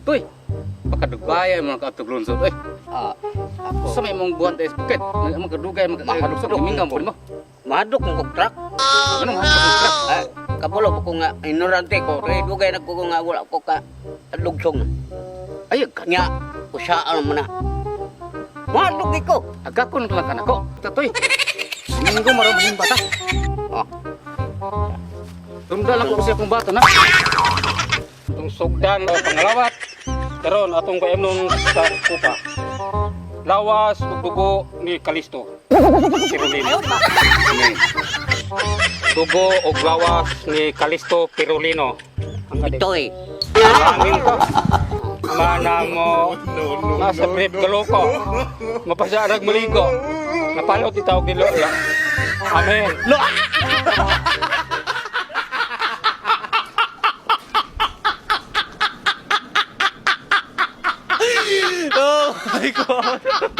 Toy, makadugay mo katog lunsod eh. Ako. Sa may mong buhat is bukit. Makadugay makadugay mingam po mo. Madok ng truck. Ano man sa Ay, kapulo ko nga ignorante ko. Kaya dugay na ko nga wala ko ka lugsong. Ay, Nya, usaan mo na. Madok ko. agapon lang kanako. Toy. Minggo maraming bata. Oh. Tunda lang ko siya kung bato na. Itong sugdan o pangalawat. Karon atong kaemnon sa kupa. Lawas ug dugo ni Kalisto. Pirulino. Dugo ug lawas ni Kalisto Pirulino. Ang kadi. Ito eh. Amin ka. Mana mo. Nasa brief galoko. Mapasarag maligo. Napalot itawag ni Lola. Amen. Oh my God!